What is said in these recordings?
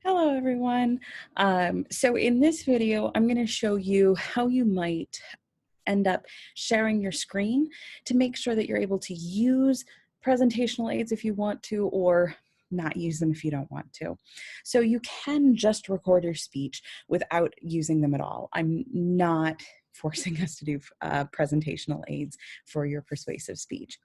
Hello, everyone. So in this video, I'm going to show you how you might end up sharing your screen to make sure that you're able to use presentational aids if you want to, or not use them if you don't want to. So you can just record your speech without using them at all. I'm not forcing us to do presentational aids for your persuasive speech.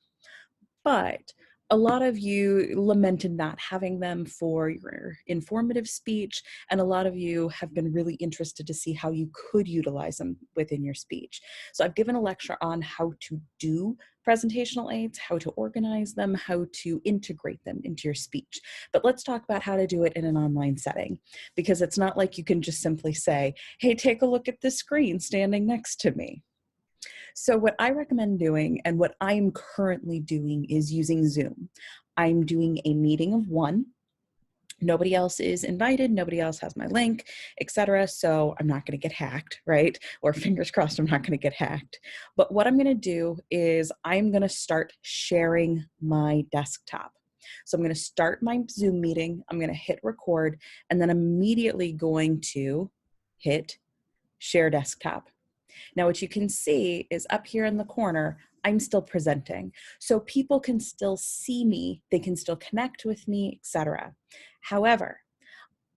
But a lot of you lamented not having them for your informative speech, and a lot of you have been really interested to see how you could utilize them within your speech. So I've given a lecture on how to do presentational aids, how to organize them, how to integrate them into your speech. But let's talk about how to do it in an online setting, because it's not like you can just simply say, hey, take a look at this screen standing next to me. So what I recommend doing, and what I'm currently doing, is using Zoom. I'm doing a meeting of one. Nobody else is invited, nobody else has my link, etc. So I'm not going to get hacked, right? Or fingers crossed I'm not going to get hacked. But what I'm going to do is I'm going to start sharing my desktop. So I'm going to start my Zoom meeting, I'm going to hit record, and then immediately going to hit share desktop. Now, what you can see is up here in the corner, I'm still presenting. So people can still see me, they can still connect with me, etc. However,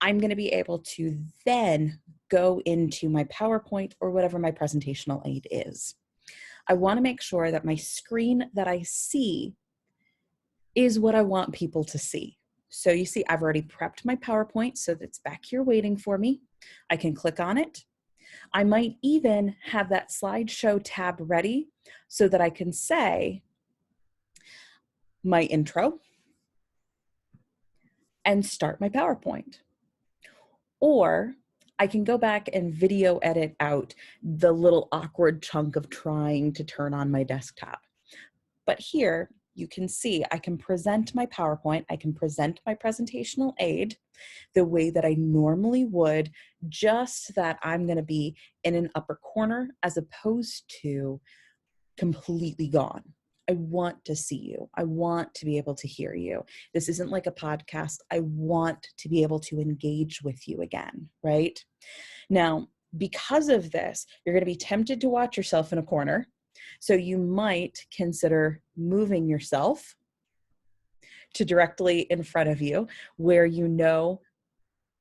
I'm going to be able to then go into my PowerPoint or whatever my presentational aid is. I want to make sure that my screen that I see is what I want people to see. So you see, I've already prepped my PowerPoint, so that's back here waiting for me. I can click on it. I might even have that slideshow tab ready so that I can say my intro and start my PowerPoint. Or I can go back and video edit out the little awkward chunk of trying to turn on my desktop. But here you can see I can present my PowerPoint, I can present my presentational aid the way that I normally would, just that I'm going to be in an upper corner as opposed to completely gone. I want to see you. I want to be able to hear you. This isn't like a podcast. I want to be able to engage with you again, right? Now, because of this, you're going to be tempted to watch yourself in a corner. So you might consider moving yourself to directly in front of you where you know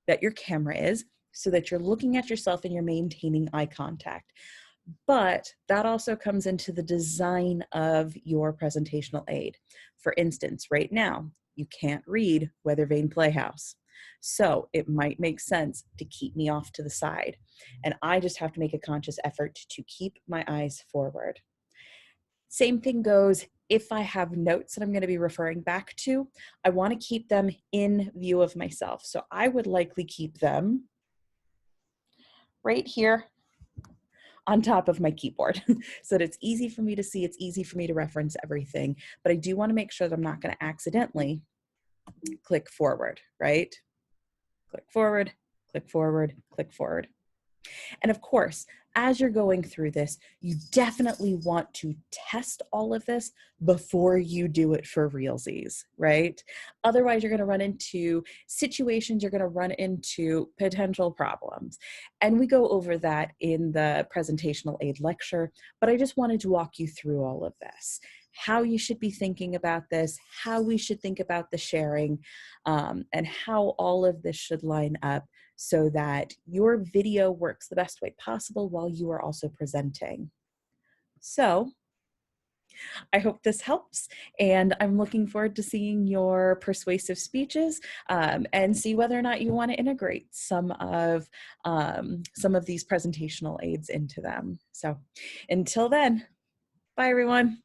that your camera is, so that you're looking at yourself and you're maintaining eye contact. But that also comes into the design of your presentational aid. For instance, right now, you can't read Weather Vane Playhouse. So it might make sense to keep me off to the side. And I just have to make a conscious effort to keep my eyes forward. Same thing goes if I have notes that I'm going to be referring back to, I want to keep them in view of myself. So I would likely keep them right here on top of my keyboard so that it's easy for me to see, it's easy for me to reference everything. But I do want to make sure that I'm not going to accidentally click forward, right? Click forward, click forward, click forward. And of course, as you're going through this, you definitely want to test all of this before you do it for realsies, right? Otherwise, you're going to run into situations, you're going to run into potential problems. And we go over that in the presentational aid lecture, but I just wanted to walk you through all of this. How you should be thinking about this, how we should think about the sharing, and how all of this should line up so that your video works the best way possible while you are also presenting. So I hope this helps, and I'm looking forward to seeing your persuasive speeches and see whether or not you want to integrate some of these presentational aids into them. So until then, bye everyone.